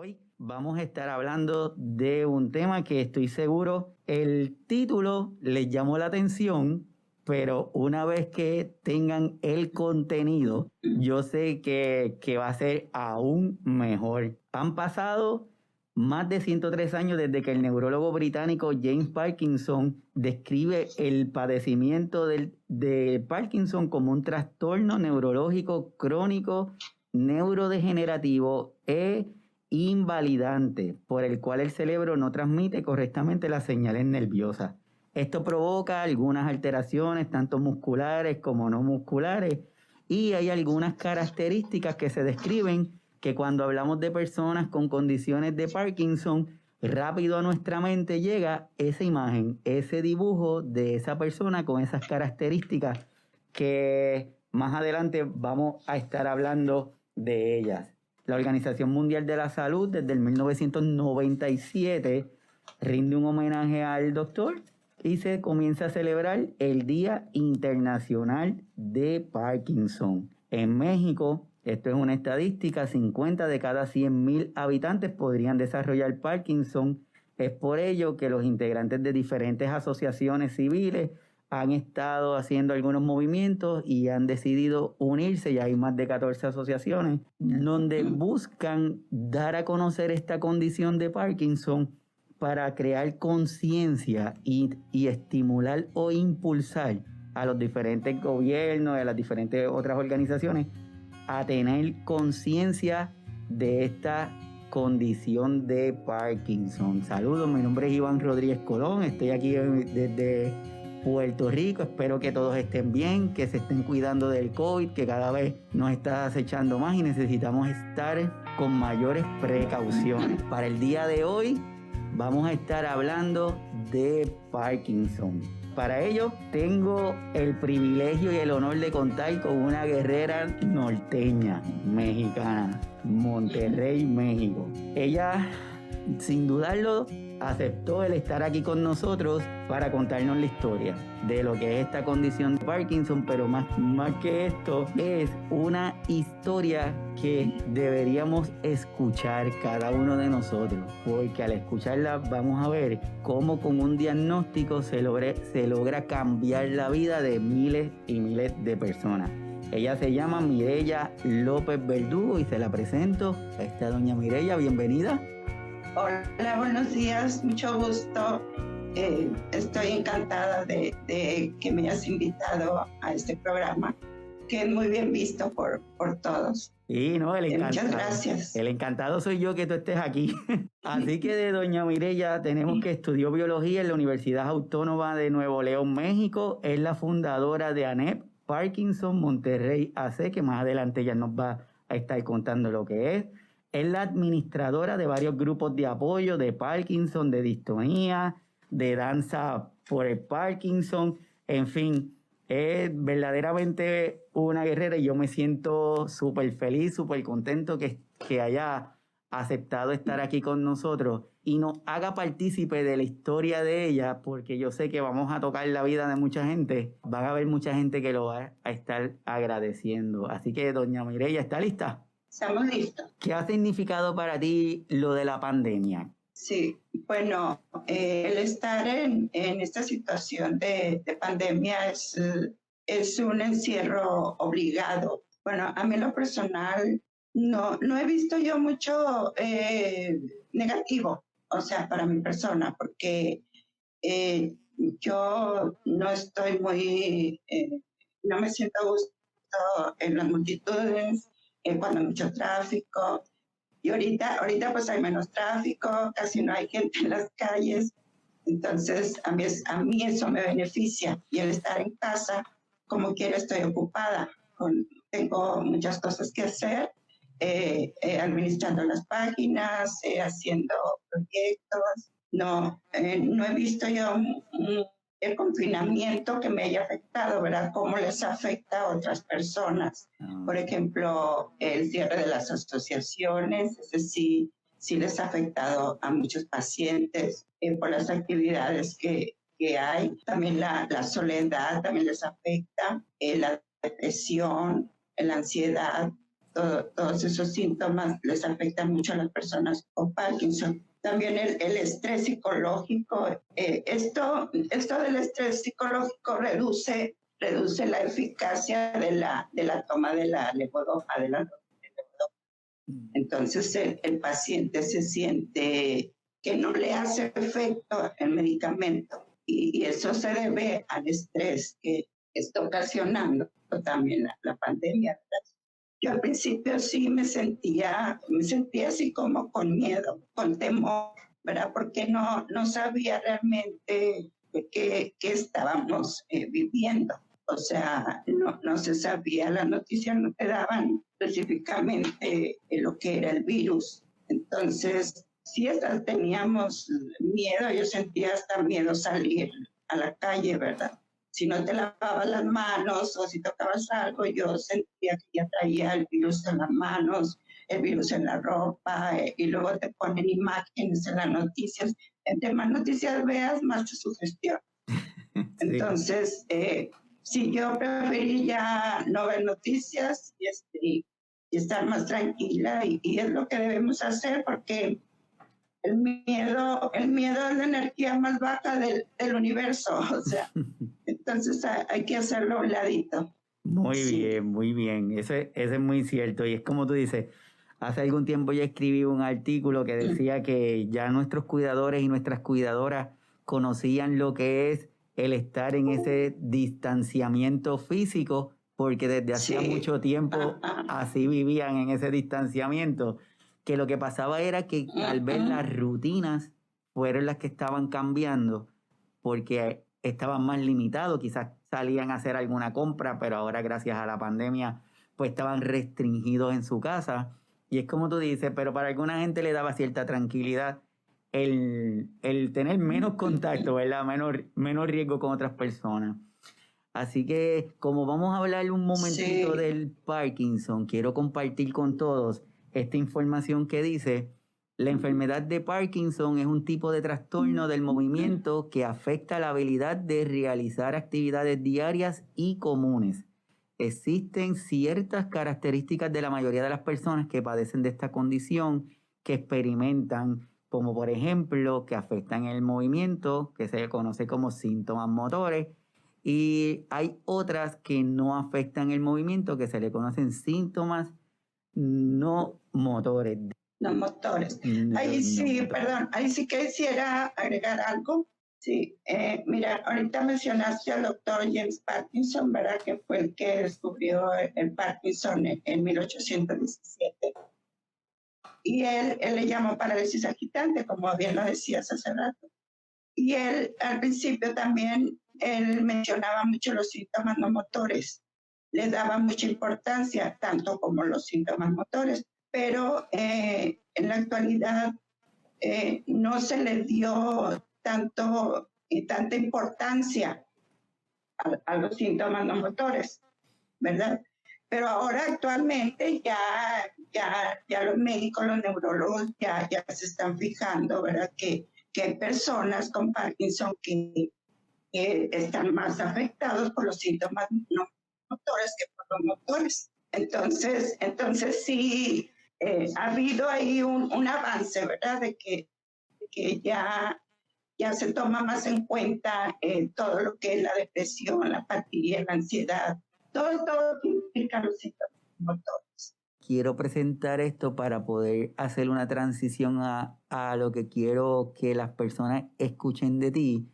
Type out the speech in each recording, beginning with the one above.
Hoy vamos a estar hablando de un tema que estoy seguro el título les llamó la atención, pero una vez que tengan el contenido, yo sé que va a ser aún mejor. Han pasado más de 103 años desde que el neurólogo británico James Parkinson describe el padecimiento de Parkinson como un trastorno neurológico crónico neurodegenerativo e invalidante por el cual el cerebro no transmite correctamente las señales nerviosas. Esto provoca algunas alteraciones, tanto musculares como no musculares, y hay algunas características que se describen que cuando hablamos de personas con condiciones de Parkinson, rápido a nuestra mente llega esa imagen, ese dibujo de esa persona con esas características que más adelante vamos a estar hablando de ellas. La Organización Mundial de la Salud desde el 1997 rinde un homenaje al doctor y se comienza a celebrar el Día Internacional de Parkinson. En México, esto es una estadística, 50 de cada 100,000 habitantes podrían desarrollar Parkinson. Es por ello que los integrantes de diferentes asociaciones civiles han estado haciendo algunos movimientos y han decidido unirse, ya hay más de 14 asociaciones, donde buscan dar a conocer esta condición de Parkinson para crear conciencia y estimular o impulsar a los diferentes gobiernos, a las diferentes otras organizaciones, a tener conciencia de esta condición de Parkinson. Saludos, mi nombre es Iván Rodríguez Colón, estoy aquí desde Puerto Rico, espero que todos estén bien, que se estén cuidando del COVID, que cada vez nos está acechando más y necesitamos estar con mayores precauciones. Para el día de hoy vamos a estar hablando de Parkinson. Para ello tengo el privilegio y el honor de contar con una guerrera norteña, mexicana, Monterrey, México. Ella, sin dudarlo, aceptó el estar aquí con nosotros para contarnos la historia de lo que es esta condición de Parkinson, pero más que esto, es una historia que deberíamos escuchar cada uno de nosotros, porque al escucharla vamos a ver cómo con un diagnóstico se logra cambiar la vida de miles y miles de personas. Ella se llama Mireya López Verdugo y se la presento. Esta doña Mireya, bienvenida. Hola, buenos días, mucho gusto. Estoy encantada de que me hayas invitado a este programa, que es muy bien visto por todos. Sí, no, el encantado. Muchas gracias. El encantado soy yo que tú estés aquí. Así que de doña Mireya tenemos que estudió biología en la Universidad Autónoma de Nuevo León, México. Es la fundadora de ANEP Parkinson Monterrey AC, que más adelante ella nos va a estar contando lo que es. Es la administradora de varios grupos de apoyo de Parkinson, de distonía, de danza por el Parkinson. En fin, es verdaderamente una guerrera y yo me siento súper feliz, súper contento que haya aceptado estar aquí con nosotros y nos haga partícipe de la historia de ella, porque yo sé que vamos a tocar la vida de mucha gente. Van a haber mucha gente que lo va a estar agradeciendo. Así que, doña Mireya, ¿está lista? Estamos listos. ¿Qué ha significado para ti lo de la pandemia? Sí, bueno, el estar en esta situación de pandemia es un encierro obligado. Bueno, a mí en lo personal no he visto yo mucho negativo, o sea, para mi persona, porque yo no estoy no me siento a gusto en las multitudes, cuando hay mucho tráfico. Y ahorita pues hay menos tráfico, casi no hay gente en las calles. Entonces, a mí eso me beneficia. Y el estar en casa, como quiera, estoy ocupada. Tengo muchas cosas que hacer, administrando las páginas, haciendo proyectos. No he visto yo el confinamiento que me haya afectado, ¿verdad? Cómo les afecta a otras personas. Por ejemplo, el cierre de las asociaciones, ese sí les ha afectado a muchos pacientes por las actividades que hay. También la soledad también les afecta, la depresión, la ansiedad. todos esos síntomas les afectan mucho a las personas con Parkinson. También el estrés psicológico. Esto del estrés psicológico reduce la eficacia de la toma de la levodopa. Entonces el paciente se siente que no le hace efecto el medicamento y eso se debe al estrés que está ocasionando también la pandemia, ¿verdad? Yo al principio sí me sentía así como con miedo, con temor, ¿verdad? Porque no sabía realmente qué estábamos viviendo. O sea, no se sabía, las noticias no te daban específicamente lo que era el virus. Entonces, sí teníamos miedo, yo sentía hasta miedo salir a la calle, ¿verdad? Si no te lavabas las manos o si tocabas algo, yo sentía que ya traía el virus en las manos, el virus en la ropa, y luego te ponen imágenes en las noticias. Entre más noticias veas, más te sugestiona. Sí. Entonces, sí, yo preferí ya no ver noticias y estar más tranquila, y es lo que debemos hacer porque el miedo es la energía más baja del universo, o sea, entonces hay que hacerlo a un ladito. Muy bien, muy bien. Eso es muy cierto. Y es como tú dices, hace algún tiempo yo escribí un artículo que decía que ya nuestros cuidadores y nuestras cuidadoras conocían lo que es el estar en ese distanciamiento físico, porque desde hacía mucho tiempo así vivían en ese distanciamiento, que lo que pasaba era que tal vez las rutinas fueron las que estaban cambiando, porque estaban más limitados, quizás salían a hacer alguna compra, pero ahora gracias a la pandemia pues estaban restringidos en su casa. Y es como tú dices, pero para alguna gente le daba cierta tranquilidad el tener menos contacto, ¿verdad? Menos riesgo con otras personas. Así que como vamos a hablar un momentito del Parkinson, quiero compartir con todos esta información que dice: la enfermedad de Parkinson es un tipo de trastorno del movimiento que afecta la habilidad de realizar actividades diarias y comunes. Existen ciertas características de la mayoría de las personas que padecen de esta condición que experimentan, como por ejemplo, que afectan el movimiento, que se conoce como síntomas motores, y hay otras que no afectan el movimiento, que se le conocen síntomas no motores. No motores. Ahí sí, perdón, ahí sí que quisiera agregar algo. Sí, mira, ahorita mencionaste al doctor James Parkinson, ¿verdad? Que fue el que descubrió el Parkinson en 1817. Y él le llamó parálisis agitante, como bien lo decías hace rato. Y él, al principio también, él mencionaba mucho los síntomas no motores. Le daba mucha importancia, tanto como los síntomas motores. Pero en la actualidad no se le dio tanta importancia a los síntomas no motores, ¿verdad? Pero ahora actualmente ya los médicos, los neurólogos ya se están fijando, ¿verdad? Que hay personas con Parkinson que están más afectados por los síntomas no motores que por los motores. Entonces sí, ha habido ahí un avance, ¿verdad? De que ya se toma más en cuenta todo lo que es la depresión, la apatía, la ansiedad, todo lo que implica los síntomas motores. Quiero presentar esto para poder hacer una transición a lo que quiero que las personas escuchen de ti.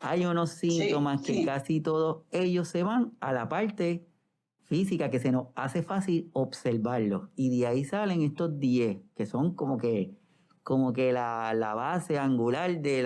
Hay unos síntomas que casi todos ellos se van a la parte física, que se nos hace fácil observarlos. Y de ahí salen estos 10, que son como que la base angular de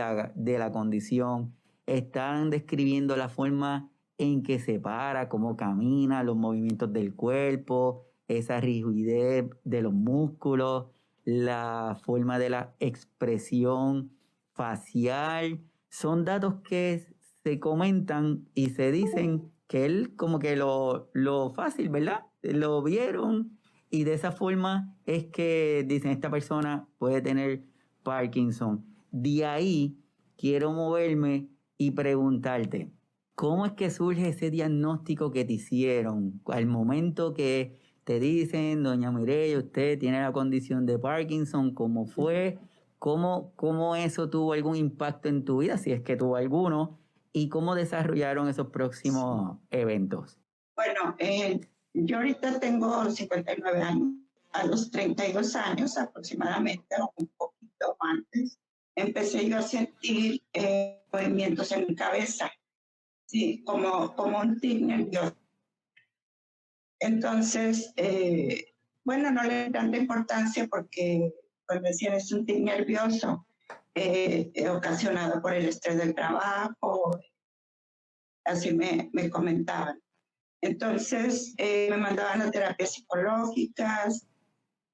la condición. Están describiendo la forma en que se para, cómo camina, los movimientos del cuerpo, esa rigidez de los músculos, la forma de la expresión facial. Son datos que se comentan y se dicen que él como que lo fácil, ¿verdad? Lo vieron y de esa forma es que dicen esta persona puede tener Parkinson. De ahí quiero moverme y preguntarte, ¿cómo es que surge ese diagnóstico que te hicieron al momento que te dicen, doña Mireya, usted tiene la condición de Parkinson, ¿cómo fue? ¿Cómo eso tuvo algún impacto en tu vida, si es que tuvo alguno? ¿Y cómo desarrollaron esos próximos eventos? Bueno, yo ahorita tengo 59 años. A los 32 años aproximadamente, o un poquito antes, empecé yo a sentir movimientos en mi cabeza, sí, como un tic nervioso. Entonces, bueno, no le dan tanta importancia porque, pues decían, es un tic nervioso ocasionado por el estrés del trabajo, así me comentaban. Entonces, me mandaban a terapias psicológicas,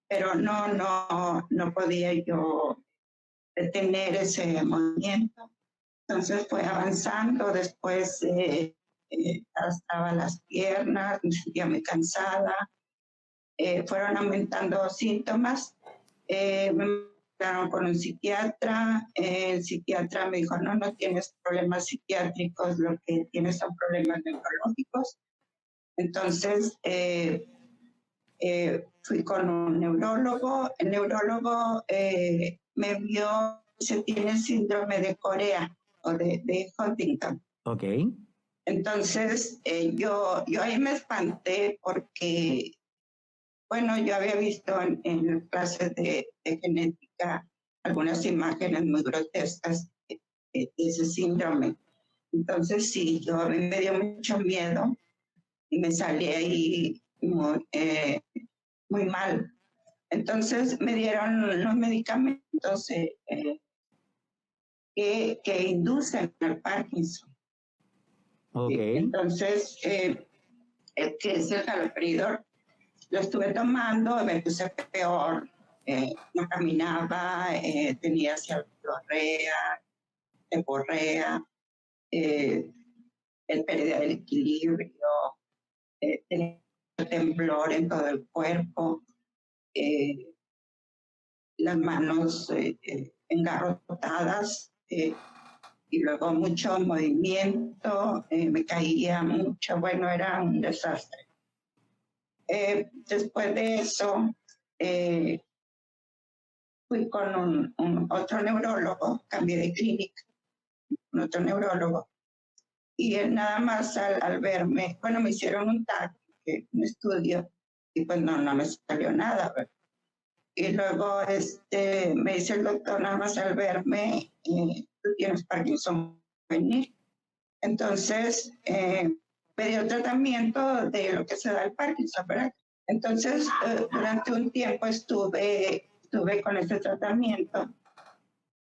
pero no podía yo detener ese movimiento. Entonces fue avanzando, después arrastraba las piernas, me sentía muy cansada, fueron aumentando síntomas, me mandaron con un psiquiatra, el psiquiatra me dijo, no tienes problemas psiquiátricos, lo que tienes son problemas neurológicos. Entonces fui con un neurólogo, el neurólogo me vio, se tiene síndrome de Corea o de Huntington. Ok. Entonces yo ahí me espanté porque, bueno, yo había visto en clases de genética algunas imágenes muy grotescas de ese síndrome. Entonces sí, a mí me dio mucho miedo y me salí ahí muy mal. Entonces me dieron los medicamentos que inducen al Parkinson. Okay. Entonces, el que es el haloperidol, lo estuve tomando, me puse peor, no caminaba, tenía ceborrea, pérdida del equilibrio, tenía temblor en todo el cuerpo, las manos engarrotadas, y luego mucho movimiento, me caía mucho, bueno, era un desastre. Después de eso, fui con otro neurólogo, cambié de clínica, un otro neurólogo, y él nada más al verme, bueno, me hicieron un TAC, un estudio, y pues no me salió nada, ¿verdad? Y luego me dice el doctor, nada más al verme, tú tienes Parkinson juvenil. Entonces, me dio tratamiento de lo que se da el Parkinson, ¿verdad? Entonces, durante un tiempo estuve con ese tratamiento,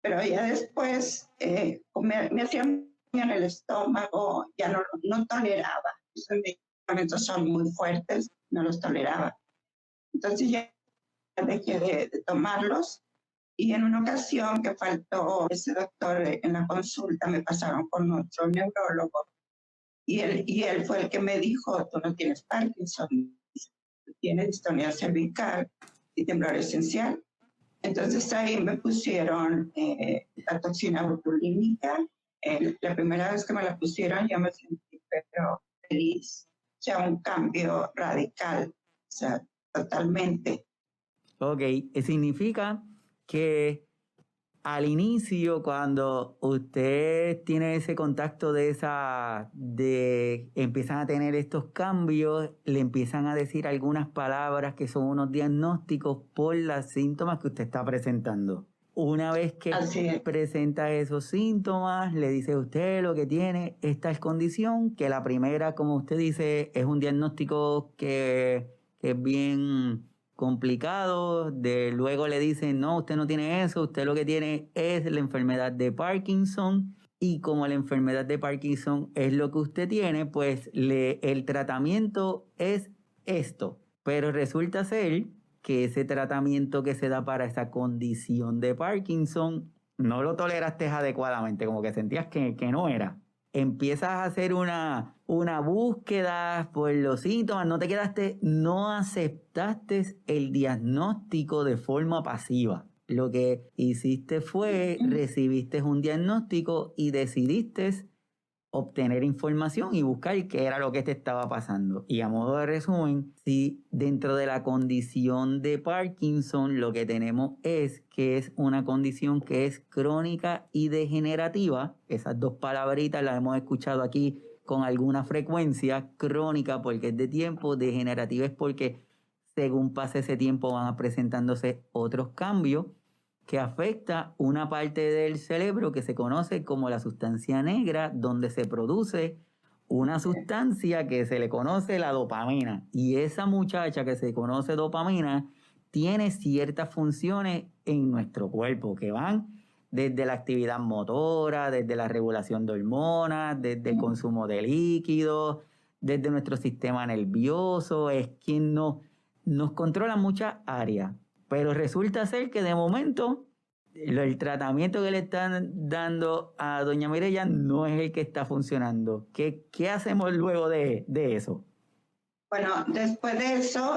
pero ya después me hacía en el estómago, ya no toleraba. Esos medicamentos son muy fuertes, no los toleraba. Entonces ya dejé de tomarlos, y en una ocasión que faltó ese doctor en la consulta, me pasaron con otro neurólogo, y él fue el que me dijo, tú no tienes Parkinson, tú tienes distonía cervical y temblor esencial. Entonces ahí me pusieron la toxina botulínica. La primera vez que me la pusieron yo me sentí pero feliz, o sea, un cambio radical, o sea, totalmente. Ok, significa que al inicio, cuando usted tiene ese contacto de empiezan a tener estos cambios, le empiezan a decir algunas palabras que son unos diagnósticos por los síntomas que usted está presentando. Una vez que presenta esos síntomas, le dice a usted lo que tiene, esta es condición, que la primera, como usted dice, es un diagnóstico que es bien complicado, luego le dicen, no, usted no tiene eso, usted lo que tiene es la enfermedad de Parkinson, y como la enfermedad de Parkinson es lo que usted tiene, pues el tratamiento es esto, pero resulta ser que ese tratamiento que se da para esa condición de Parkinson no lo toleraste adecuadamente, como que sentías que no era. Empiezas a hacer una búsqueda por los síntomas, no aceptaste el diagnóstico de forma pasiva. Lo que hiciste fue, recibiste un diagnóstico y decidiste obtener información y buscar qué era lo que te estaba pasando. Y a modo de resumen, si dentro de la condición de Parkinson lo que tenemos es que es una condición que es crónica y degenerativa, esas dos palabritas las hemos escuchado aquí con alguna frecuencia, crónica porque es de tiempo, degenerativa es porque según pase ese tiempo van presentándose otros cambios que afecta una parte del cerebro que se conoce como la sustancia negra, donde se produce una sustancia que se le conoce la dopamina. Y esa muchacha que se conoce dopamina tiene ciertas funciones en nuestro cuerpo que van desde la actividad motora, desde la regulación de hormonas, desde el consumo de líquidos, desde nuestro sistema nervioso, es quien nos controla muchas áreas. Pero resulta ser que de momento el tratamiento que le están dando a doña Mireya no es el que está funcionando. ¿Qué hacemos luego de eso? Bueno, después de eso,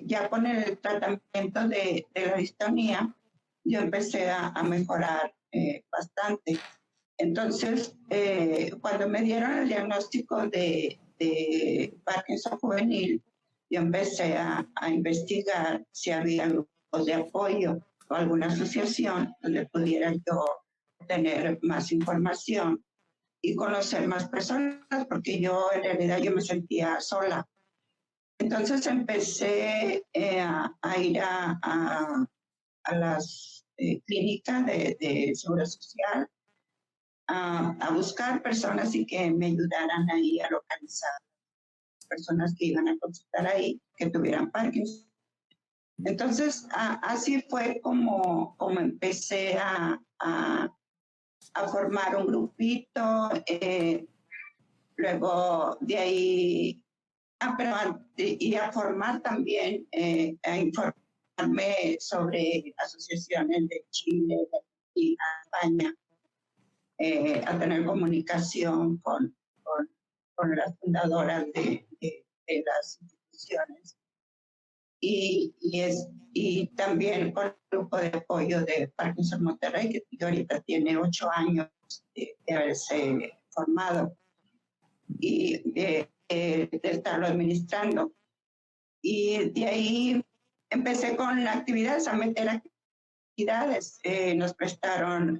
ya con el tratamiento de la distonía, yo empecé a mejorar bastante. Entonces, cuando me dieron el diagnóstico de Parkinson juvenil, yo empecé a investigar si había grupos de apoyo o alguna asociación donde pudiera yo tener más información y conocer más personas, porque yo en realidad yo me sentía sola. Entonces empecé a ir a las clínicas de Seguro Social a buscar personas y que me ayudaran ahí a localizar personas que iban a consultar ahí que tuvieran Parkinson. Entonces, así fue como empecé a formar un grupito. Luego de ahí, y a formar también, a informarme sobre asociaciones de Chile, de Argentina, España, a tener comunicación con las fundadoras de las instituciones. Y también con el grupo de apoyo de Parkinson Monterrey, que ahorita tiene 8 años de haberse formado y de estarlo administrando. Y de ahí empecé con actividades, a meter actividades. Nos prestaron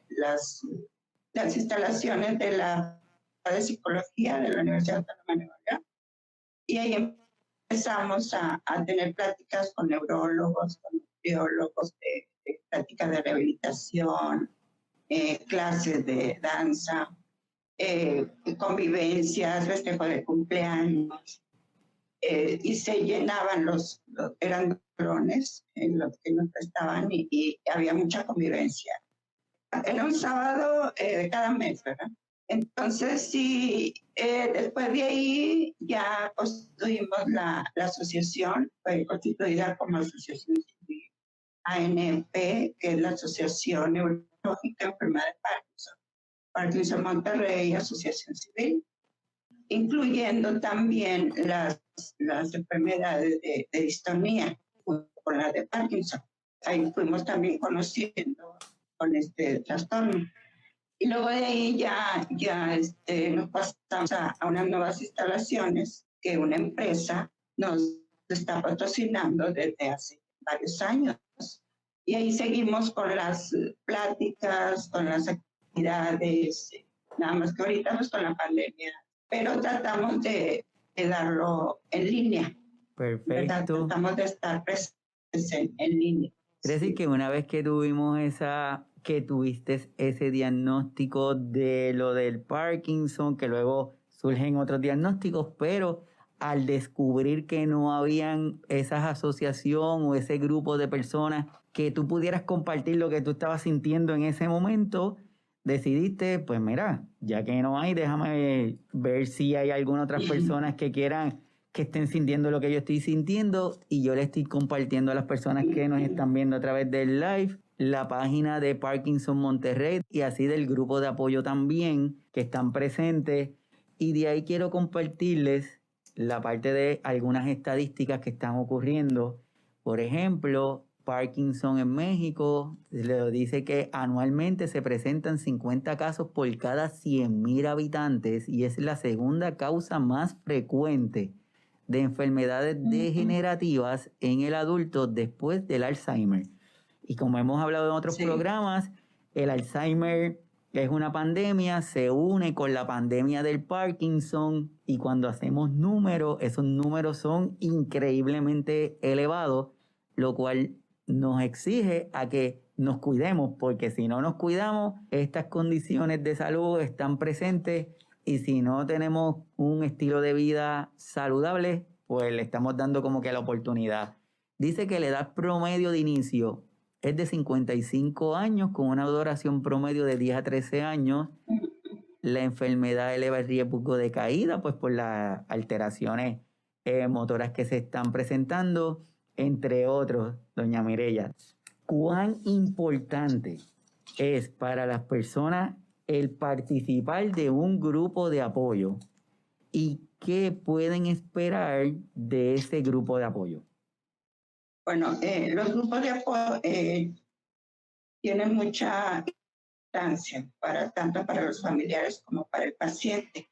las instalaciones de la de psicología de la Universidad Autónoma de Nueva York. Y ahí empezamos a tener pláticas con neurólogos, con nutriólogos, de pláticas de rehabilitación, clases de danza, convivencias, festejo de cumpleaños. Y se llenaban eran salones en los que nos prestaban y había mucha convivencia. Era un sábado de cada mes, ¿verdad? Entonces, sí, después de ahí ya constituimos la asociación, fue constituida como asociación civil ANP, que es la Asociación Neurológica de Enfermedad de Parkinson, Parkinson Monterrey, Asociación Civil, incluyendo también las enfermedades de distonía, con la de Parkinson. Ahí fuimos también conociendo con este trastorno. Y luego de ahí ya nos pasamos a unas nuevas instalaciones que una empresa nos está patrocinando desde hace varios años. Y ahí seguimos con las pláticas, con las actividades, nada más que ahorita pues con la pandemia, pero tratamos de darlo en línea. Perfecto. Tratamos de estar presentes en línea. Quiere decir que una vez que tuviste ese diagnóstico de lo del Parkinson, que luego surgen otros diagnósticos, pero al descubrir que no habían esas asociaciones o ese grupo de personas que tú pudieras compartir lo que tú estabas sintiendo en ese momento, decidiste, pues mira, ya que no hay, déjame ver si hay algunas otras personas que estén sintiendo lo que yo estoy sintiendo, y yo le estoy compartiendo a las personas que nos están viendo a través del live la página de Parkinson Monterrey y así del grupo de apoyo también que están presentes, y de ahí quiero compartirles la parte de algunas estadísticas que están ocurriendo. Por ejemplo, Parkinson en México. Le dice que anualmente se presentan 50 casos por cada 100,000 habitantes y es la segunda causa más frecuente de enfermedades degenerativas en el adulto después del Alzheimer. Y como hemos hablado en otros programas, el Alzheimer es una pandemia, se une con la pandemia del Parkinson y cuando hacemos números, esos números son increíblemente elevados, lo cual nos exige a que nos cuidemos, porque si no nos cuidamos, estas condiciones de salud están presentes y si no tenemos un estilo de vida saludable, pues le estamos dando como que la oportunidad. Dice que la edad promedio de inicio es de 55 años con una duración promedio de 10 a 13 años. La enfermedad eleva el riesgo de caída, pues por las alteraciones motoras que se están presentando, entre otros, doña Mireya. ¿Cuán importante es para las personas el participar de un grupo de apoyo y qué pueden esperar de ese grupo de apoyo? Bueno, los grupos de apoyo tienen mucha importancia tanto para los familiares como para el paciente.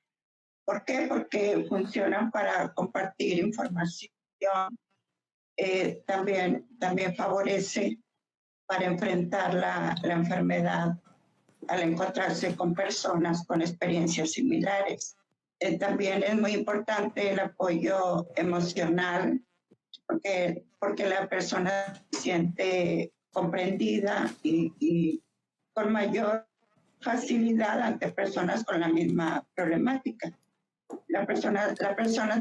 ¿Por qué? Porque funcionan para compartir información, también favorece para enfrentar la enfermedad al encontrarse con personas con experiencias similares. También es muy importante el apoyo emocional, porque la persona se siente comprendida y con mayor facilidad ante personas con la misma problemática. La persona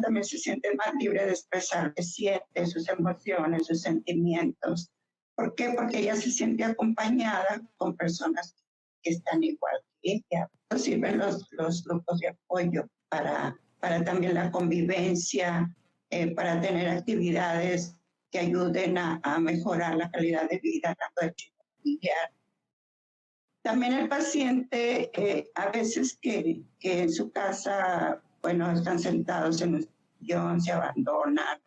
también se siente más libre de expresar lo que siente, sus emociones, sus sentimientos. ¿Por qué? Porque ella se siente acompañada con personas que están igual que ella. Sirven los grupos de apoyo para también la convivencia, para tener actividades que ayuden a mejorar la calidad de vida tanto del chico familiar. También el paciente, a veces que en su casa, bueno, están sentados en un sillón, se abandonan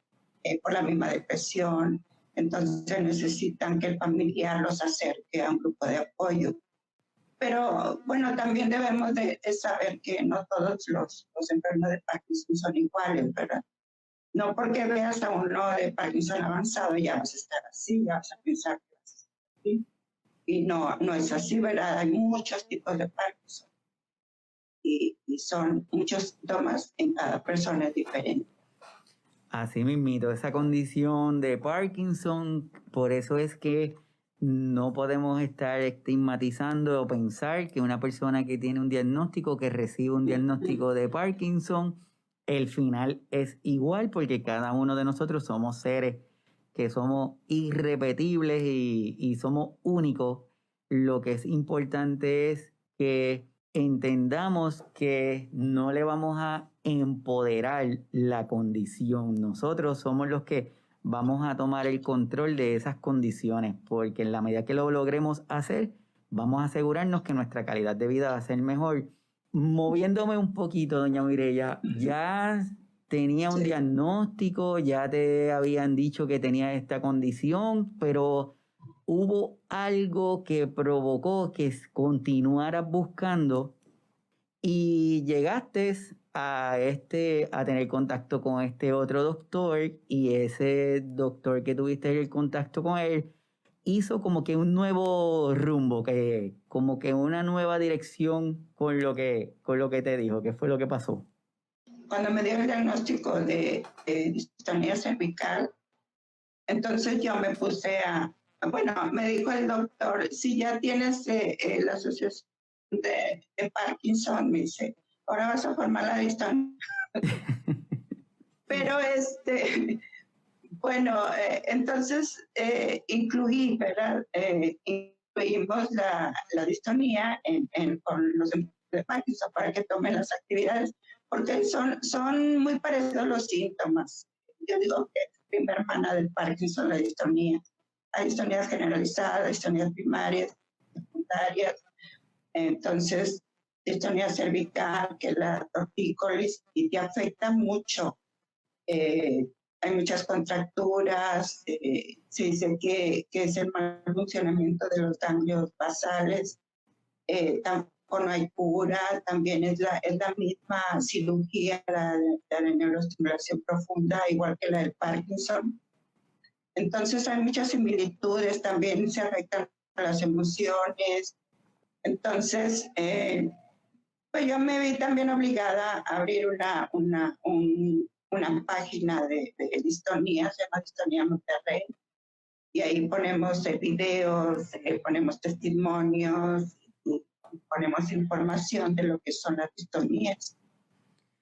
por la misma depresión, entonces necesitan que el familiar los acerque a un grupo de apoyo. Pero bueno, también debemos de saber que no todos los enfermos de Parkinson son iguales, ¿verdad? No porque veas a uno de Parkinson avanzado ya vas a estar así, ya vas a pensar que vas a estar así. Y no es así, ¿verdad? Hay muchos tipos de Parkinson y son muchos síntomas en cada persona es diferente. Así mismito, esa condición de Parkinson, por eso es que no podemos estar estigmatizando o pensar que una persona que tiene un diagnóstico, que recibe un diagnóstico de Parkinson, el final es igual porque cada uno de nosotros somos seres que somos irrepetibles y somos únicos. Lo que es importante es que entendamos que no le vamos a empoderar la condición. Nosotros somos los que vamos a tomar el control de esas condiciones, porque en la medida que lo logremos hacer, vamos a asegurarnos que nuestra calidad de vida va a ser mejor. Moviéndome un poquito, doña Mireya, ya tenía un diagnóstico, ya te habían dicho que tenía esta condición, pero hubo algo que provocó que continuaras buscando y llegaste a tener contacto con este otro doctor y ese doctor que tuviste el contacto con él hizo como que un nuevo rumbo, como que una nueva dirección con lo que te dijo. ¿Qué fue lo que pasó? Cuando me dio el diagnóstico de distonía cervical, entonces yo me puse bueno, me dijo el doctor, si ya tienes la asociación de Parkinson, me dice, ahora vas a formar la distonía. Pero bueno, entonces incluí, ¿verdad? Incluimos la distonía con los enfermos de Parkinson para que tomen las actividades, porque son muy parecidos los síntomas. Yo digo que es prima hermana del Parkinson, la distonía. Hay distonías generalizadas, distonías primarias, secundarias. Entonces, distonía cervical, que es la tortícolis, y te afecta mucho hay muchas contracturas, se dice que es el mal funcionamiento de los ganglios basales, tampoco no hay cura, también es la misma cirugía, la de neuroestimulación profunda, igual que la del Parkinson. Entonces hay muchas similitudes, también se afectan las emociones. Entonces, pues yo me vi también obligada a abrir una página de distonía, se llama Distonía Monterrey, y ahí ponemos videos, ponemos testimonios, y ponemos información de lo que son las distonías.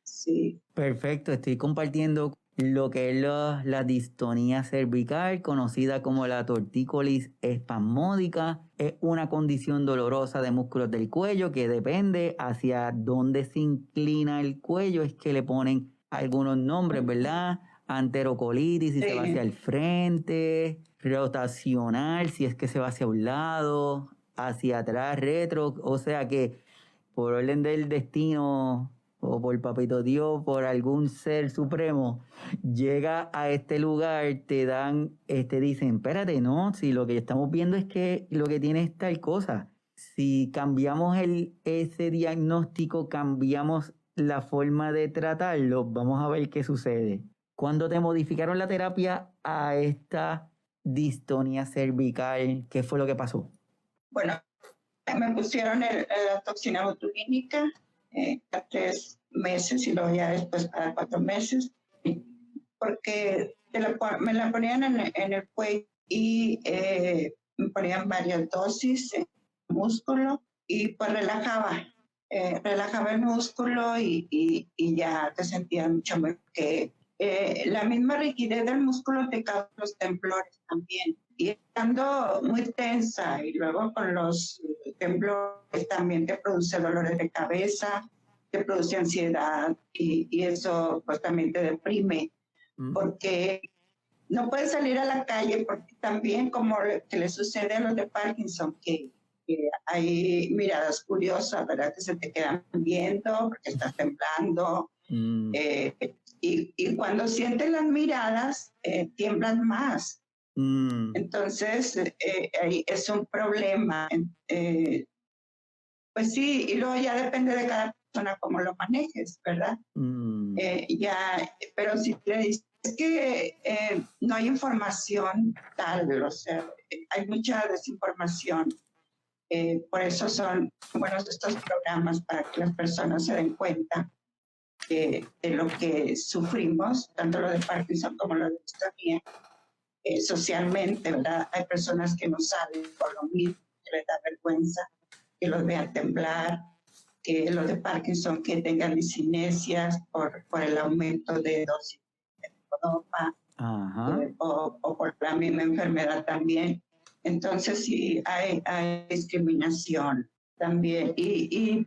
Sí. Perfecto, estoy compartiendo lo que es la distonía cervical, conocida como la tortícolis espasmódica. Es una condición dolorosa de músculos del cuello que depende hacia dónde se inclina el cuello, es que le ponen algunos nombres, ¿verdad? Anterocolitis, si se va hacia el frente, rotacional, si es que se va hacia un lado, hacia atrás, retro, o sea que por orden del destino o por papito Dios, por algún ser supremo, llega a este lugar, dicen, espérate, no, si lo que estamos viendo es que lo que tiene es tal cosa. Si cambiamos ese diagnóstico, cambiamos la forma de tratarlo, vamos a ver qué sucede. Cuando te modificaron la terapia a esta distonía cervical, ¿qué fue lo que pasó? Bueno, me pusieron la toxina botulínica a 3 meses y luego ya después cada 4 meses, porque me la ponían en el cuello y me ponían varias dosis en el músculo y pues relajaba el músculo y ya te sentías mucho mejor. Que la misma rigidez del músculo te causa los temblores también. Y estando muy tensa y luego con los temblores también te produce dolores de cabeza, te produce ansiedad y eso pues también te deprime, porque no puedes salir a la calle porque también como que le sucede a los de Parkinson, que hay miradas curiosas, ¿verdad? Que se te quedan viendo porque estás temblando. Y cuando sientes las miradas, tiemblan más. Entonces, es un problema. Pues sí, y luego ya depende de cada persona cómo lo manejes, ¿verdad? Pero si te dices que no hay información tal, o sea, hay mucha desinformación. Por eso son buenos estos programas para que las personas se den cuenta de lo que sufrimos, tanto lo de Parkinson como lo de distonía. Socialmente, ¿verdad? Hay personas que no saben por lo mismo, que les da vergüenza, que los vean temblar, que los de Parkinson que tengan discinesias por el aumento de dosis de levodopa, o por la misma enfermedad también. Entonces sí hay discriminación también y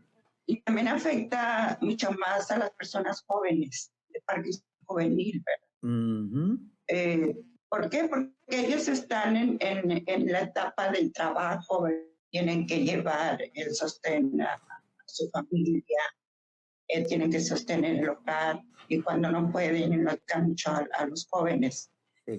también afecta mucho más a las personas jóvenes, de Parkinson juvenil, ¿verdad? ¿Por qué? Porque ellos están en la etapa del trabajo, ¿verdad? Tienen que llevar el sostén a su familia, tienen que sostener el hogar, y cuando no pueden, enlocan mucho a los jóvenes que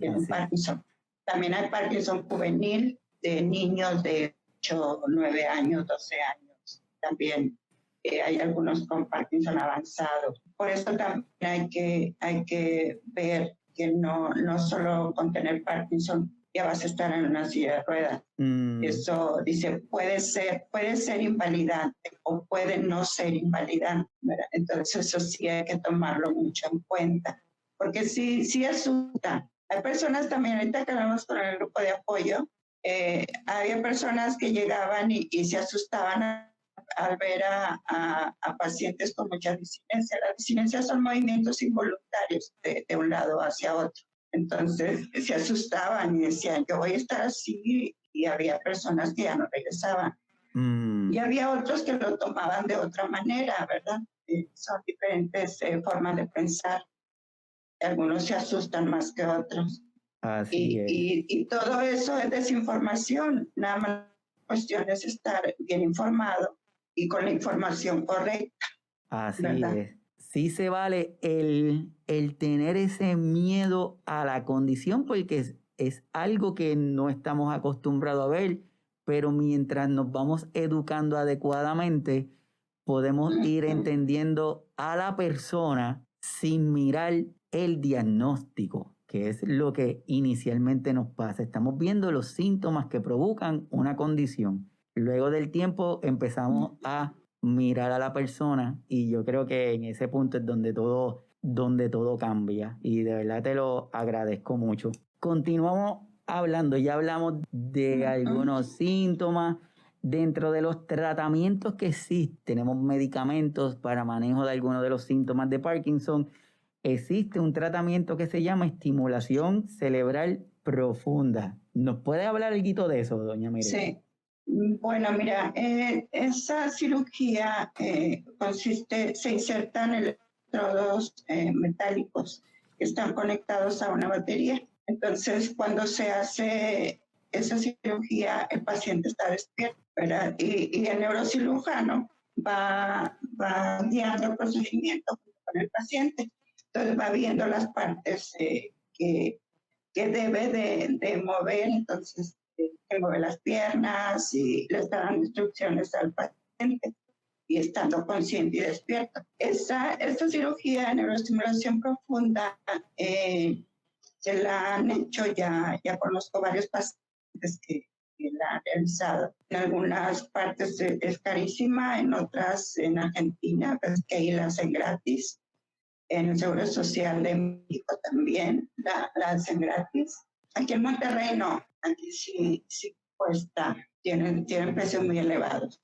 tienen Parkinson. También hay Parkinson juvenil de niños de 8, 9 años, 12 años. También hay algunos con Parkinson avanzado. Por eso también hay que ver que no solo con tener Parkinson ya vas a estar en una silla de ruedas. Eso dice, puede ser invalidante o puede no ser invalidante, ¿verdad? Entonces eso sí hay que tomarlo mucho en cuenta, porque sí asusta. Hay personas también, ahorita que hablamos con el grupo de apoyo, había personas que llegaban y se asustaban al ver a pacientes con mucha disinencia. Las disinencias son movimientos involuntarios de un lado hacia otro. Entonces se asustaban y decían, yo voy a estar así, y había personas que ya no regresaban. Y había otros que lo tomaban de otra manera, ¿verdad? Son diferentes formas de pensar. Algunos se asustan más que otros. Y todo eso es desinformación. Nada más la cuestión es estar bien informado y con la información correcta. Así ¿verdad? es. sí se vale el tener ese miedo a la condición porque es algo que no estamos acostumbrados a ver, pero mientras nos vamos educando adecuadamente, podemos ir entendiendo a la persona sin mirar el diagnóstico, que es lo que inicialmente nos pasa. Estamos viendo los síntomas que provocan una condición. Luego del tiempo empezamos a mirar a la persona y yo creo que en ese punto es donde todo cambia y de verdad te lo agradezco mucho. Continuamos hablando, ya hablamos de algunos síntomas. Dentro de los tratamientos que existen, tenemos medicamentos para manejo de algunos de los síntomas de Parkinson. Existe un tratamiento que se llama estimulación cerebral profunda. ¿Nos puede hablar algo de eso, doña Mireya? Sí. Bueno, mira, esa cirugía se insertan electrodos metálicos que están conectados a una batería. Entonces, cuando se hace esa cirugía, el paciente está despierto, ¿verdad? Y el neurocirujano va guiando el procedimiento con el paciente. Entonces, va viendo las partes que debe de mover, entonces que mueve las piernas y le está dando instrucciones al paciente y estando consciente y despierto. Esta cirugía de neuroestimulación profunda se la han hecho ya conozco varios pacientes que la han realizado. En algunas partes es carísima, en otras, en Argentina, pues que ahí la hacen gratis. En el Seguro Social de México también la hacen gratis. Aquí en Monterrey no, aquí sí cuesta, tienen precios muy elevados.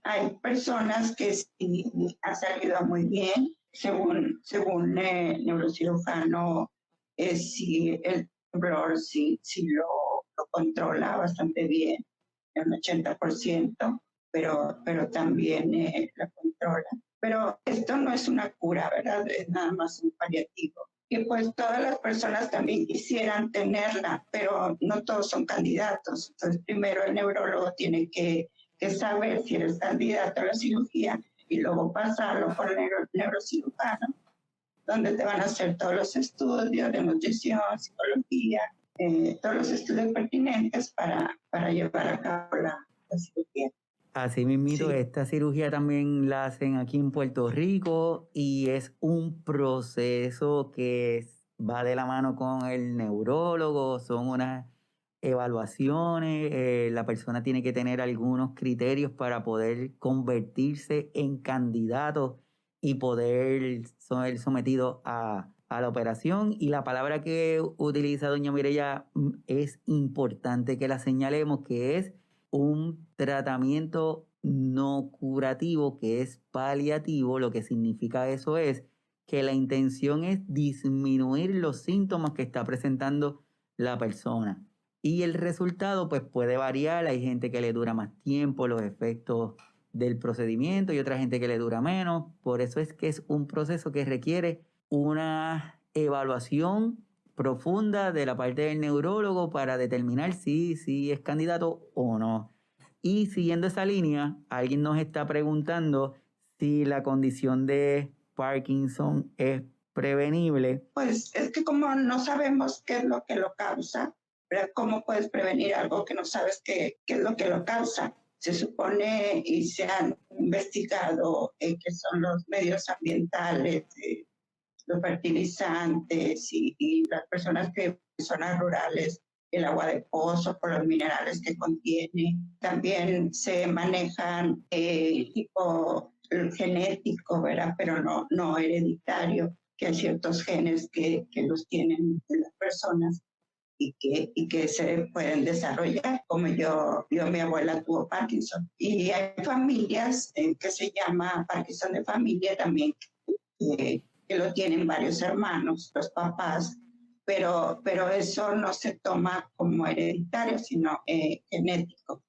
Hay personas que sí han salido muy bien, según el neurocirujano, sí, el temblor sí lo controla bastante bien, el 80%, pero también la controla. Pero esto no es una cura, ¿verdad? Es nada más un paliativo. Y pues todas las personas también quisieran tenerla, pero no todos son candidatos. Entonces primero el neurólogo tiene que saber si eres candidato a la cirugía y luego pasarlo por el neurocirujano, donde te van a hacer todos los estudios de nutrición, psicología, todos los estudios pertinentes para llevar a cabo la cirugía. Así mismito, Sí. esta cirugía también la hacen aquí en Puerto Rico y es un proceso que va de la mano con el neurólogo, son unas evaluaciones, la persona tiene que tener algunos criterios para poder convertirse en candidato y poder ser sometido a la operación. Y la palabra que utiliza doña Mireya es importante que la señalemos, que es un tratamiento no curativo, que es paliativo. Lo que significa eso es que la intención es disminuir los síntomas que está presentando la persona. Y el resultado pues puede variar, hay gente que le dura más tiempo los efectos del procedimiento y otra gente que le dura menos. Por eso es que es un proceso que requiere una evaluación profunda de la parte del neurólogo para determinar si es candidato o no. Y siguiendo esa línea, alguien nos está preguntando si la condición de Parkinson es prevenible. Pues es que como no sabemos qué es lo que lo causa, ¿verdad? ¿Cómo puedes prevenir algo que no sabes qué es lo que lo causa? Se supone y se han investigado que son los medios ambientales, los fertilizantes y las personas que viven en zonas rurales, el agua de pozo por los minerales que contiene. También se manejan tipo genético, ¿verdad? Pero no hereditario, que hay ciertos genes que los tienen las personas y que se pueden desarrollar, como mi abuela tuvo Parkinson. Y hay familias que se llama Parkinson de familia también, que lo tienen varios hermanos, los papás, pero eso no se toma como hereditario, sino genético.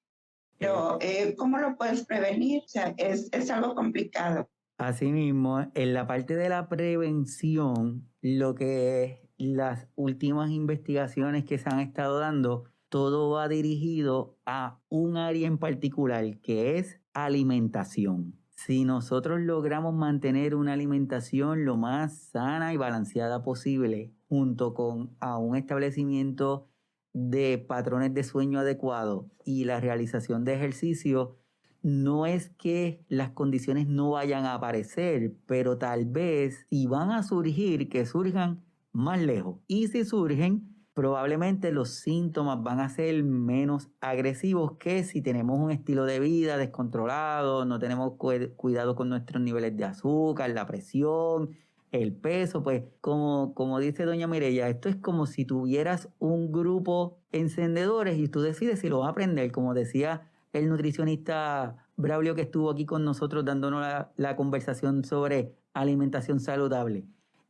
Pero ¿cómo lo puedes prevenir? O sea, es algo complicado. Asimismo, en la parte de la prevención, lo que las últimas investigaciones que se han estado dando, todo va dirigido a un área en particular, que es alimentación. Si nosotros logramos mantener una alimentación lo más sana y balanceada posible, junto con a un establecimiento de patrones de sueño adecuados y la realización de ejercicio, no es que las condiciones no vayan a aparecer, pero tal vez si van a surgir, que surjan más lejos. Y si surgen, probablemente los síntomas van a ser menos agresivos que si tenemos un estilo de vida descontrolado, no tenemos cuidado con nuestros niveles de azúcar, la presión, el peso. Pues como dice doña Mireya, esto es como si tuvieras un grupo encendedores y tú decides si lo vas a prender, como decía el nutricionista Braulio que estuvo aquí con nosotros dándonos la conversación sobre alimentación saludable.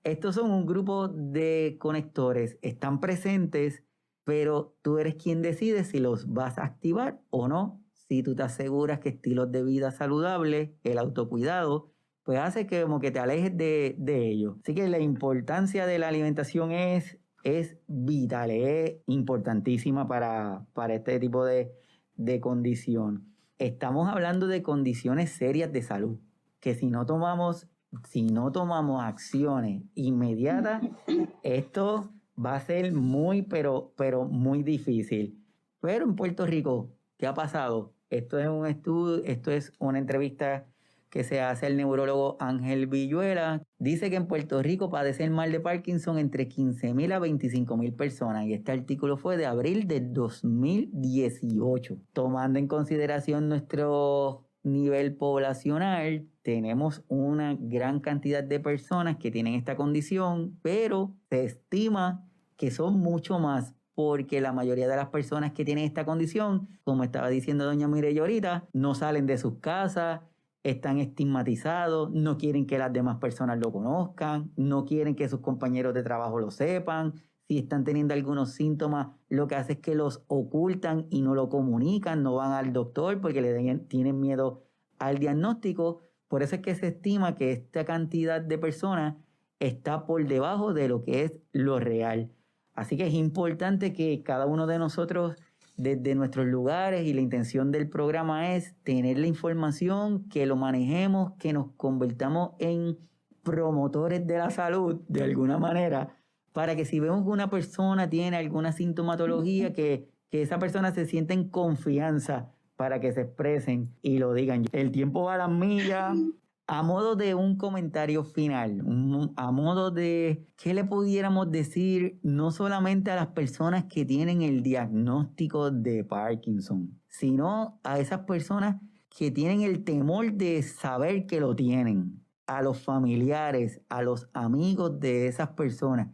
Estos son un grupo de conectores, están presentes, pero tú eres quien decide si los vas a activar o no. Si tú te aseguras que estilos de vida saludables, el autocuidado, pues hace que como que te alejes de ello. Así que la importancia de la alimentación es vital, es importantísima para este tipo de condición. Estamos hablando de condiciones serias de salud, que si no tomamos acciones inmediatas, esto va a ser muy, pero muy difícil. Pero en Puerto Rico, ¿qué ha pasado? Esto es un estudio, esto es una entrevista que se hace al neurólogo Ángel Villuela. Dice que en Puerto Rico padecen mal de Parkinson entre 15,000 a 25,000 personas. Y este artículo fue de abril de 2018. Tomando en consideración nuestro nivel poblacional, tenemos una gran cantidad de personas que tienen esta condición, pero se estima que son mucho más, porque la mayoría de las personas que tienen esta condición, como estaba diciendo doña Mireya ahorita, no salen de sus casas, están estigmatizados, no quieren que las demás personas lo conozcan, no quieren que sus compañeros de trabajo lo sepan. Si están teniendo algunos síntomas, lo que hace es que los ocultan y no lo comunican, no van al doctor porque tienen miedo al diagnóstico. Por eso es que se estima que esta cantidad de personas está por debajo de lo que es lo real. Así que es importante que cada uno de nosotros, desde nuestros lugares, y la intención del programa es tener la información, que lo manejemos, que nos convertamos en promotores de la salud de alguna manera, para que si vemos que una persona tiene alguna sintomatología, que esa persona se sienta en confianza para que se expresen y lo digan. El tiempo va a las millas. A modo de un comentario final, a modo de qué le pudiéramos decir no solamente a las personas que tienen el diagnóstico de Parkinson, sino a esas personas que tienen el temor de saber que lo tienen, a los familiares, a los amigos de esas personas.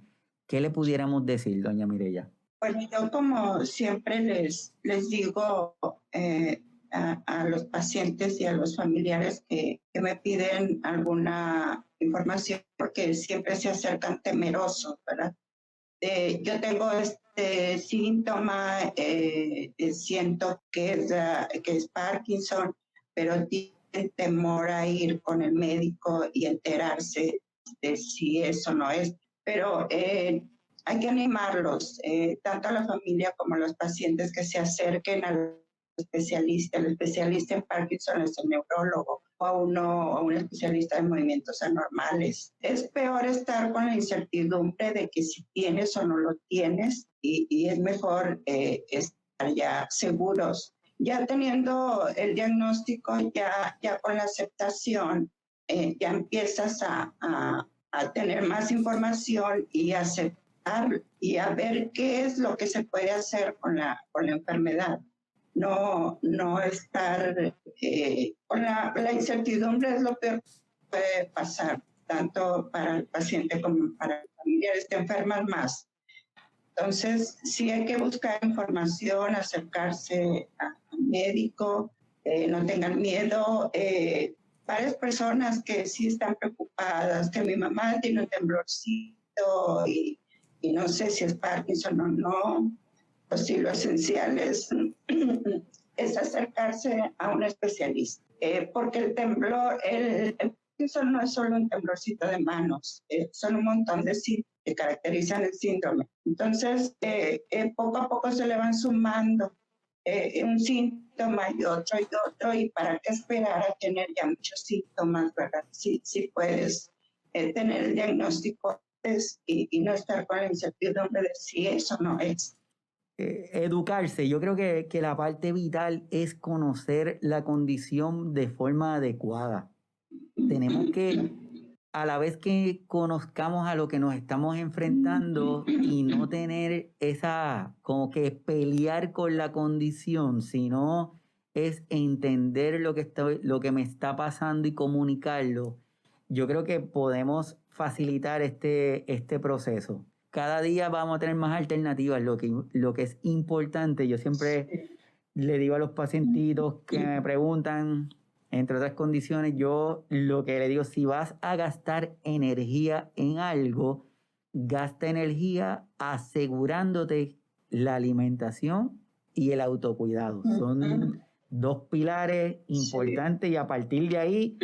¿Qué le pudiéramos decir, doña Mireya? Bueno, yo como siempre les digo a los pacientes y a los familiares que me piden alguna información, porque siempre se acercan temerosos, ¿verdad? Yo tengo este síntoma, siento que es Parkinson, pero tienen temor a ir con el médico y enterarse de si eso no es. Pero hay que animarlos, tanto a la familia como a los pacientes, que se acerquen al especialista. El especialista en Parkinson es el neurólogo, o a un especialista de movimientos anormales. Es peor estar con la incertidumbre de que si tienes o no lo tienes, y es mejor estar ya seguros. Ya teniendo el diagnóstico, ya con la aceptación, ya empiezas a tener más información y aceptar y a ver qué es lo que se puede hacer con la enfermedad. No estar con la incertidumbre. Es lo peor que puede pasar, tanto para el paciente como para el familiar. Te enfermas más. Entonces, sí hay que buscar información, acercarse al médico, no tengan miedo. Varias personas que sí están preocupadas, que mi mamá tiene un temblorcito y no sé si es Parkinson o no. Pues sí, lo esencial es acercarse a un especialista, porque el temblor, el Parkinson no es solo un temblorcito de manos, son un montón de síntomas que caracterizan el síndrome. Entonces, poco a poco se le van sumando un síntoma y otro, y para qué esperar a tener ya muchos síntomas, ¿verdad? Si puedes tener el diagnóstico y no estar con la incertidumbre de si eso no es. Educarse, yo creo que la parte vital es conocer la condición de forma adecuada. Tenemos que, a la vez que conozcamos a lo que nos estamos enfrentando y no tener esa, como que pelear con la condición, sino es entender lo que me está pasando y comunicarlo, yo creo que podemos facilitar este proceso. Cada día vamos a tener más alternativas. Lo que es importante, yo siempre le digo a los pacientitos que me preguntan, entre otras condiciones, yo lo que le digo, si vas a gastar energía en algo, gasta energía asegurándote la alimentación y el autocuidado. Son dos pilares importantes y a partir de ahí,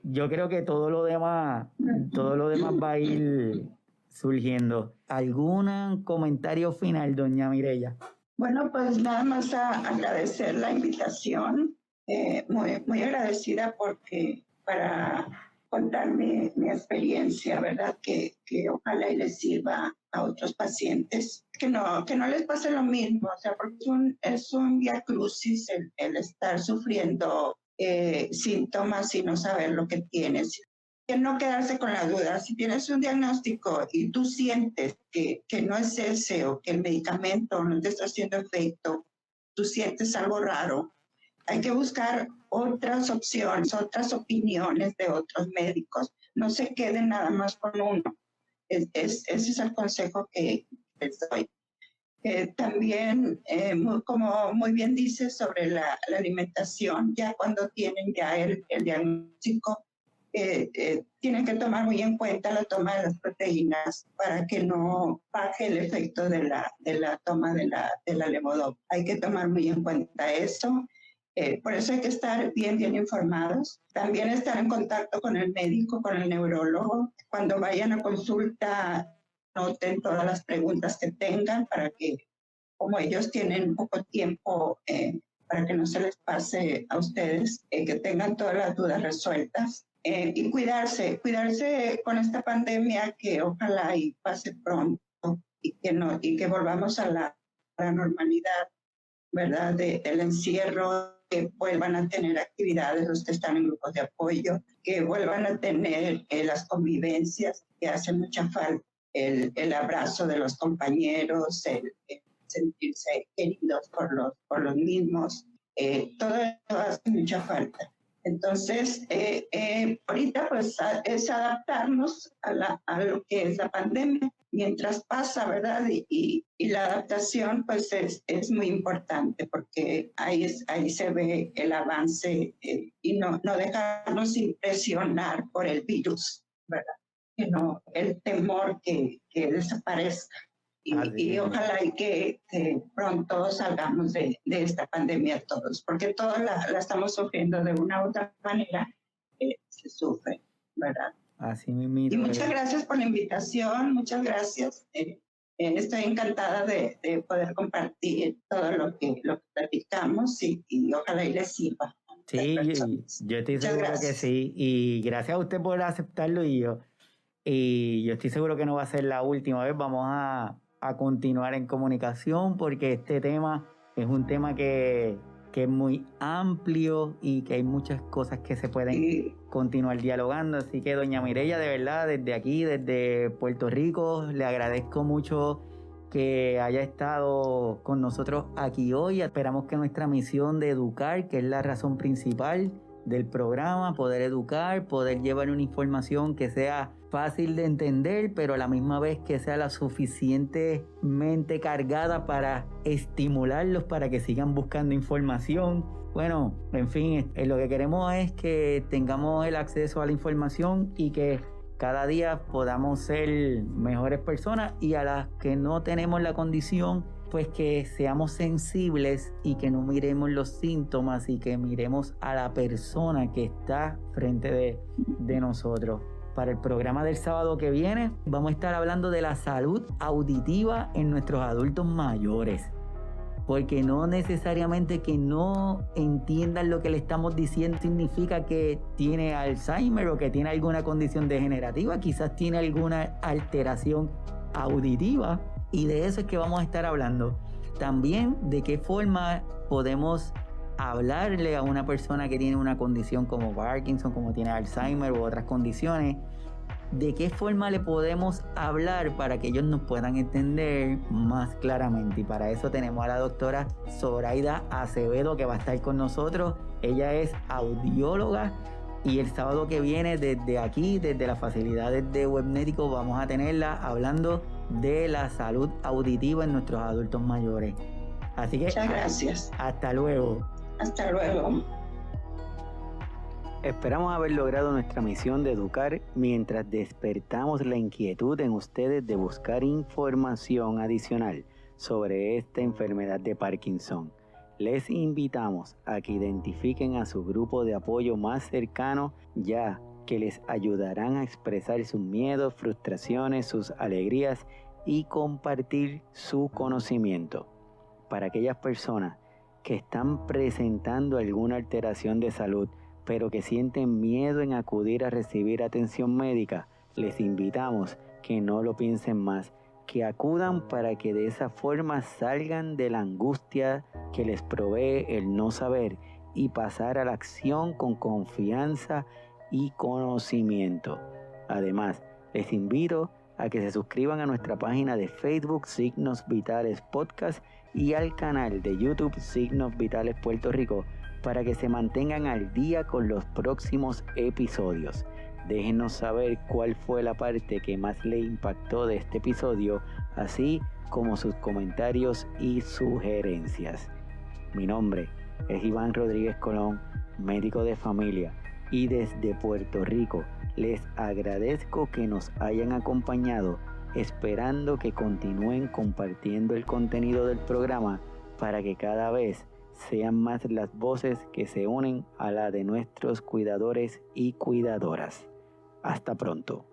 yo creo que todo lo demás va a ir surgiendo. ¿Algún comentario final, doña Mireya? Bueno, pues nada más agradecer la invitación, muy agradecida porque para contar mi experiencia, ¿verdad? Que ojalá y les sirva a otros pacientes, que no les pase lo mismo, o sea, porque es un vía crucis el estar sufriendo síntomas y no saber lo que tienes. Que no quedarse con la duda. Si tienes un diagnóstico y tú sientes que no es ese o que el medicamento no te está haciendo efecto, tú sientes algo raro, hay que buscar otras opciones, otras opiniones de otros médicos. No se queden nada más con uno. Ese es el consejo que les doy. También, como muy bien dice sobre la alimentación, ya cuando tienen ya el diagnóstico, tienen que tomar muy en cuenta la toma de las proteínas para que no baje el efecto de la toma de la levodopa. Hay que tomar muy en cuenta eso. Por eso hay que estar bien informados. También estar en contacto con el médico, con el neurólogo. Cuando vayan a consulta, noten todas las preguntas que tengan para que, como ellos tienen poco tiempo, para que no se les pase a ustedes, que tengan todas las dudas resueltas. Y cuidarse con esta pandemia, que ojalá y pase pronto y que volvamos a la normalidad, ¿verdad? Del encierro, que vuelvan a tener actividades los que están en grupos de apoyo, que vuelvan a tener las convivencias que hacen mucha falta, el abrazo de los compañeros, el sentirse queridos por los mismos, todo eso hace mucha falta. Entonces, ahorita pues es adaptarnos a lo que es la pandemia mientras pasa, ¿verdad? Y la adaptación pues es muy importante porque ahí se ve el avance y no dejarnos impresionar por el virus, ¿verdad? Sino el temor que desaparezca. Y ojalá y que pronto salgamos de esta pandemia todos, porque todos la estamos sufriendo de una u otra manera, se sufre, ¿verdad? Así mismo. Y muchas gracias por la invitación, muchas gracias. Estoy encantada de poder compartir todo lo que platicamos y ojalá y les sirva. Sí, yo estoy seguro que sí. Y gracias a usted por aceptarlo y yo estoy seguro que no va a ser la última vez. Vamos a continuar en comunicación porque este tema es un tema que es muy amplio y que hay muchas cosas que se pueden continuar dialogando. Así que, doña Mireya, de verdad, desde aquí, desde Puerto Rico, le agradezco mucho que haya estado con nosotros aquí hoy. Esperamos que nuestra misión de educar, que es la razón principal del programa, poder educar, poder llevar una información que sea fácil de entender, pero a la misma vez que sea la suficientemente cargada para estimularlos para que sigan buscando información. Bueno, en fin, lo que queremos es que tengamos el acceso a la información y que cada día podamos ser mejores personas, y a las que no tenemos la condición, pues que seamos sensibles y que no miremos los síntomas y que miremos a la persona que está frente de nosotros. Para el programa del sábado que viene vamos a estar hablando de la salud auditiva en nuestros adultos mayores. porque no necesariamente que no entiendan lo que le estamos diciendo significa que tiene Alzheimer o que tiene alguna condición degenerativa, quizás tiene alguna alteración auditiva, y de eso es que vamos a estar hablando. También de qué forma podemos hablarle a una persona que tiene una condición como Parkinson, como tiene Alzheimer u otras condiciones, de qué forma le podemos hablar para que ellos nos puedan entender más claramente. Y para eso tenemos a la doctora Zoraida Acevedo, que va a estar con nosotros. Ella es audióloga y el sábado que viene desde aquí, desde las facilidades de Webmédico, vamos a tenerla hablando de la salud auditiva en nuestros adultos mayores. Así que muchas gracias. Hasta luego. Hasta luego. Esperamos haber logrado nuestra misión de educar mientras despertamos la inquietud en ustedes de buscar información adicional sobre esta enfermedad de Parkinson. Les invitamos a que identifiquen a su grupo de apoyo más cercano, ya que les ayudarán a expresar sus miedos, frustraciones, sus alegrías y compartir su conocimiento. Para aquellas personas que están presentando alguna alteración de salud, pero que sienten miedo en acudir a recibir atención médica, les invitamos que no lo piensen más, que acudan para que de esa forma salgan de la angustia que les provee el no saber y pasar a la acción con confianza y conocimiento. Además, les invito a que se suscriban a nuestra página de Facebook Signos Vitales Podcast y al canal de YouTube Signos Vitales Puerto Rico para que se mantengan al día con los próximos episodios. Déjenos saber cuál fue la parte que más le impactó de este episodio, así como sus comentarios y sugerencias. Mi nombre es Iván Rodríguez Colón, médico de familia, y desde Puerto Rico les agradezco que nos hayan acompañado, esperando que continúen compartiendo el contenido del programa para que cada vez sean más las voces que se unen a la de nuestros cuidadores y cuidadoras. Hasta pronto.